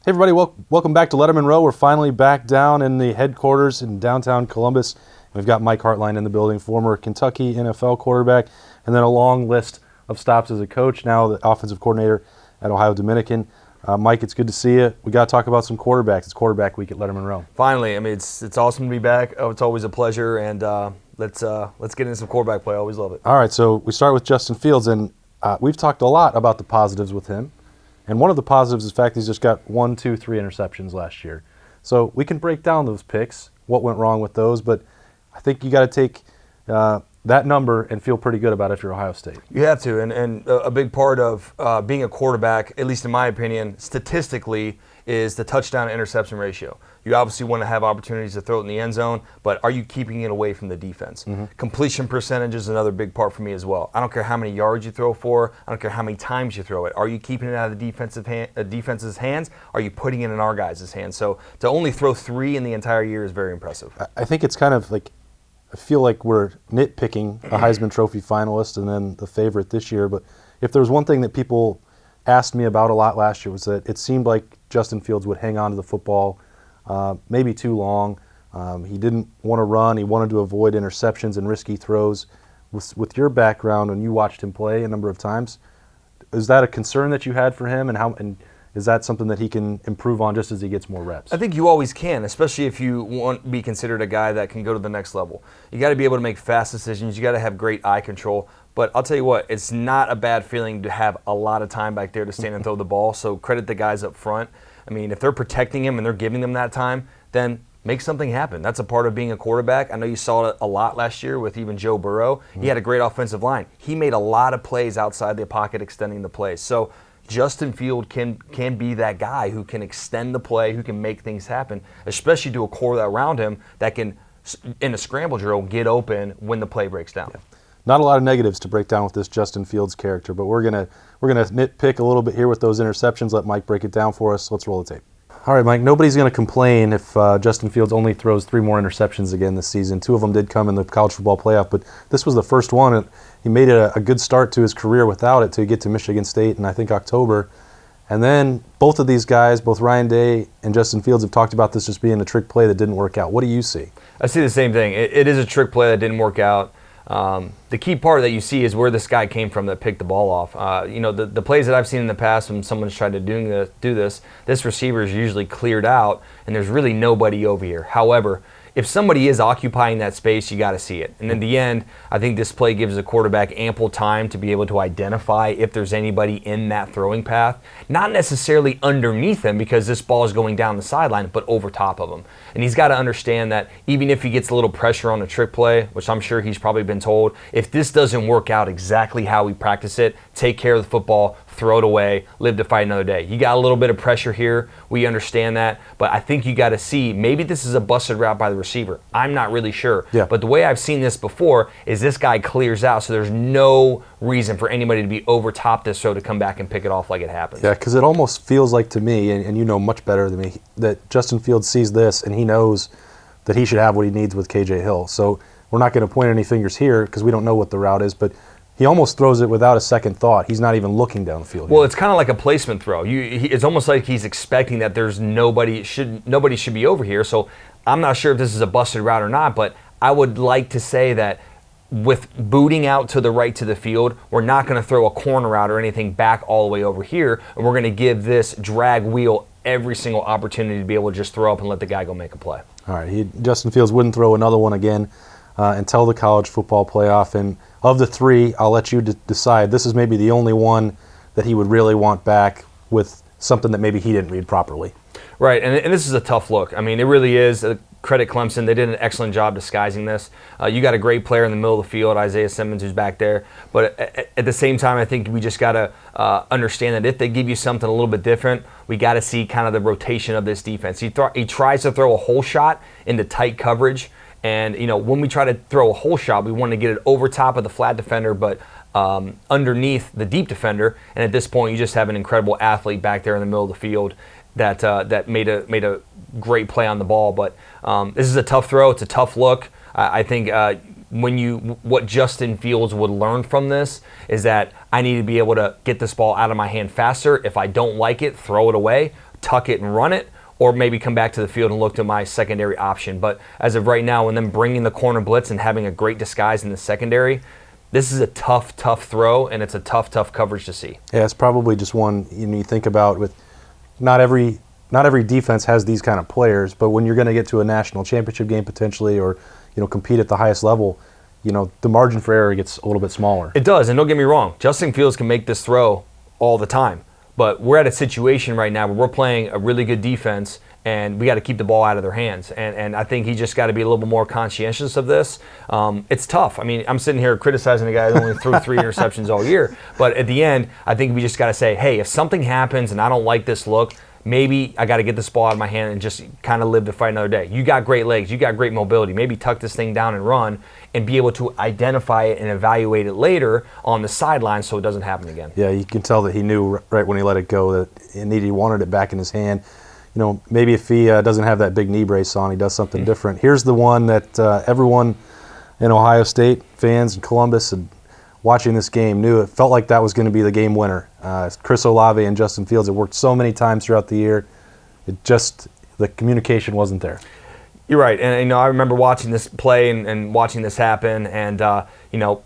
Hey everybody, welcome back to Lettermen Row. We're finally back down in the headquarters in downtown Columbus. We've got Mike Hartline in the building, former Kentucky NFL quarterback, and then a long list of stops as a coach, now the offensive coordinator at Ohio Dominican. Mike, it's good to see you. We got to talk about some quarterbacks. It's quarterback week at Lettermen Row. Finally, I mean, it's awesome to be back. Oh, it's always a pleasure, and let's get into some quarterback play. I always love it. All right, so we start with Justin Fields, and we've talked a lot about the positives with him. And one of the positives is the fact he's just got 3 interceptions last year. So we can break down those picks, what went wrong with those, but I think you got to take that number and feel pretty good about it if you're Ohio State. You have to, and a big part of being a quarterback, at least in my opinion, statistically, is the touchdown-interception ratio. You obviously want to have opportunities to throw it in the end zone, but are you keeping it away from the defense? Mm-hmm. Completion percentage is another big part for me as well. I don't care how many yards you throw for. I don't care how many times you throw it. Are you keeping it out of the defense's hands? Are you putting it in our guys' hands? So to only throw 3 in the entire year is very impressive. I think it's kind of like, I feel like we're nitpicking a Heisman Trophy finalist and then the favorite this year, but if there was one thing that people asked me about a lot last year was that it seemed like Justin Fields would hang on to the football maybe too long. He didn't want to run. He wanted to avoid interceptions and risky throws. With your background, and you watched him play a number of times, is that a concern that you had for him, and is that something that he can improve on just as he gets more reps? I think you always can, especially if you want to be considered a guy that can go to the next level. You got to be able to make fast decisions. You got to have great eye control. But I'll tell you what, it's not a bad feeling to have a lot of time back there to stand and throw the ball. So credit the guys up front. I mean, if they're protecting him and they're giving them that time, then make something happen. That's a part of being a quarterback. I know you saw it a lot last year with even Joe Burrow. Mm-hmm. He had a great offensive line. He made a lot of plays outside the pocket, extending the plays. So Justin Field can be that guy who can extend the play, who can make things happen, especially to a core around him that can, in a scramble drill, get open when the play breaks down. Yeah. Not a lot of negatives to break down with this Justin Fields character, but we're gonna nitpick a little bit here with those interceptions. Let Mike break it down for us. Let's roll the tape. All right, Mike, nobody's going to complain if Justin Fields only throws 3 more interceptions again this season. 2 of them did come in the college football playoff, but this was the first one. And he made it a good start to his career without it to get to Michigan State in, I think, October. And then both of these guys, both Ryan Day and Justin Fields, have talked about this just being a trick play that didn't work out. What do you see? I see the same thing. It is a trick play that didn't work out. The key part that you see is where this guy came from that picked the ball off. The plays that I've seen in the past when someone's tried to do this receiver is usually cleared out, and there's really nobody over here. However, if somebody is occupying that space, you got to see it. And in the end, I think this play gives the quarterback ample time to be able to identify if there's anybody in that throwing path. Not necessarily underneath him because this ball is going down the sideline, but over top of him. And he's got to understand that even if he gets a little pressure on a trick play, which I'm sure he's probably been told, if this doesn't work out exactly how we practice it, take care of the football, throw it away, live to fight another day. You got a little bit of pressure here. We understand that. But I think you got to see, maybe this is a busted route by the receiver. I'm not really sure. Yeah. But the way I've seen this before is this guy clears out, so there's no reason for anybody to be over top this throw to come back and pick it off like it happens. Yeah, because it almost feels like to me, and you know much better than me, that Justin Fields sees this and he knows that he should have what he needs with KJ Hill. So we're not going to point any fingers here because we don't know what the route is, but he almost throws it without a second thought. He's not even looking down the field. Well, it's kind of like a placement throw. It's almost like he's expecting that there's nobody should be over here. So I'm not sure if this is a busted route or not, but I would like to say that with booting out to the right to the field, we're not going to throw a corner route or anything back all the way over here, and we're going to give this drag wheel every single opportunity to be able to just throw up and let the guy go make a play. All right, Justin Fields wouldn't throw another one again until the college football playoff, and of the 3, I'll let you decide. This is maybe the only one that he would really want back with something that maybe he didn't read properly. Right, and this is a tough look. I mean, it really is. Credit Clemson. They did an excellent job disguising this. You got a great player in the middle of the field, Isaiah Simmons, who's back there. But at the same time, I think we just got to understand that if they give you something a little bit different, we got to see kind of the rotation of this defense. He tries to throw a hole shot into tight coverage. And, when we try to throw a hole shot, we want to get it over top of the flat defender, but underneath the deep defender. And at this point, you just have an incredible athlete back there in the middle of the field that made a great play on the ball. But this is a tough throw. It's a tough look. I think what Justin Fields would learn from this is that I need to be able to get this ball out of my hand faster. If I don't like it, throw it away. tuck it and run it, or maybe come back to the field and look to my secondary option. But as of right now, when them bringing the corner blitz and having a great disguise in the secondary, this is a tough throw, and it's a tough coverage to see. Yeah, it's probably just one you think about with not every defense has these kind of players, but when you're going to get to a national championship game potentially, or compete at the highest level, the margin for error gets a little bit smaller. It does, and don't get me wrong, Justin Fields can make this throw all the time. But we're at a situation right now where we're playing a really good defense, and we got to keep the ball out of their hands. And I think he just got to be a little bit more conscientious of this. It's tough. I mean, I'm sitting here criticizing a guy that only threw 3 interceptions all year. But at the end, I think we just got to say, hey, if something happens and I don't like this look, maybe I got to get this ball out of my hand and just kind of live to fight another day. You got great legs. You got great mobility. Maybe tuck this thing down and run and be able to identify it and evaluate it later on the sideline so it doesn't happen again. Yeah, you can tell that he knew right when he let it go that he wanted it back in his hand. Maybe if he doesn't have that big knee brace on, he does something different. Here's the one that everyone in Ohio State, fans in Columbus, and watching this game knew it felt like that was going to be the game winner. Chris Olave and Justin Fields, it worked so many times throughout the year. The communication wasn't there. You're right, and I remember watching this play and watching this happen, and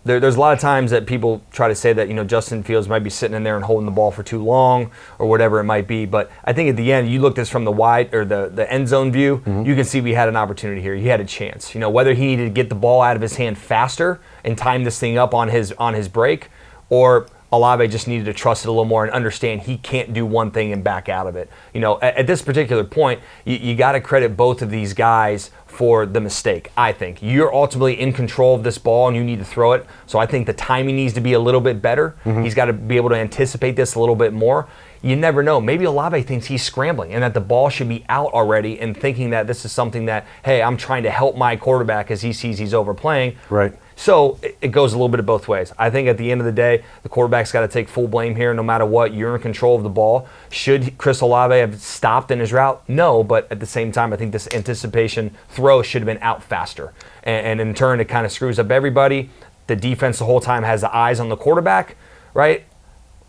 there's a lot of times that people try to say that Justin Fields might be sitting in there and holding the ball for too long or whatever it might be, but I think at the end, you look this from the wide or the end zone view, you can see we had an opportunity here. He had a chance. Whether he needed to get the ball out of his hand faster and time this thing up on his break, or Olave just needed to trust it a little more and understand he can't do one thing and back out of it. At this particular point, you got to credit both of these guys for the mistake, I think. You're ultimately in control of this ball and you need to throw it. So I think the timing needs to be a little bit better. He's got to be able to anticipate this a little bit more. You never know. Maybe Olave thinks he's scrambling and that the ball should be out already and thinking that this is something that, hey, I'm trying to help my quarterback as he sees he's overplaying. Right. So it goes a little bit of both ways. I think at the end of the day, the quarterback's got to take full blame here no matter what. You're in control of the ball. Should Chris Olave have stopped in his route? No, but at the same time, I think this anticipation throw should have been out faster. And in turn, it kind of screws up everybody. The defense the whole time has the eyes on the quarterback, right?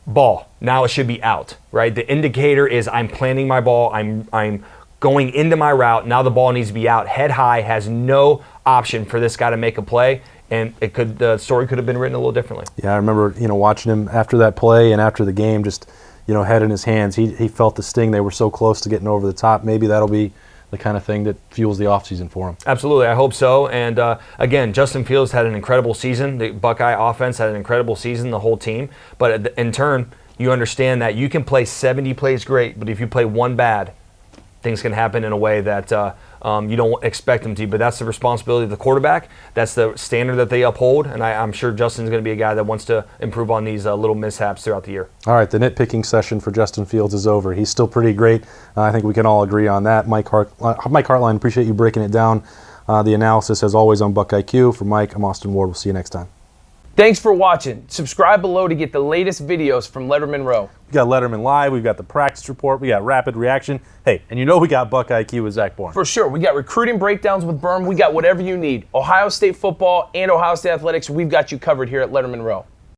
Ball. Now it should be out, right? The indicator is I'm planting my ball. I'm going into my route. Now the ball needs to be out. Head high, has no option for this guy to make a play. And the story could have been written a little differently. Yeah, I remember, watching him after that play and after the game, just, head in his hands. He felt the sting. They were so close to getting over the top. Maybe that'll be the kind of thing that fuels the offseason for him. Absolutely, I hope so. And again, Justin Fields had an incredible season. The Buckeye offense had an incredible season, the whole team. But in turn, you understand that you can play 70 plays great, but if you play one bad, things can happen in a way that you don't expect them to. But that's the responsibility of the quarterback. That's the standard that they uphold. And I'm sure Justin's going to be a guy that wants to improve on these little mishaps throughout the year. All right, the nitpicking session for Justin Fields is over. He's still pretty great. I think we can all agree on that. Mike Hartline, appreciate you breaking it down. The analysis, as always, on BuckIQ. For Mike, I'm Austin Ward. We'll see you next time. Thanks for watching. Subscribe below to get the latest videos from Lettermen Row. We got Lettermen Live, we've got the practice report, we got rapid reaction. Hey, and we got BuckIQ with Zach Bourne. For sure. We got recruiting breakdowns with Berm. We got whatever you need. Ohio State football and Ohio State athletics, we've got you covered here at Lettermen Row.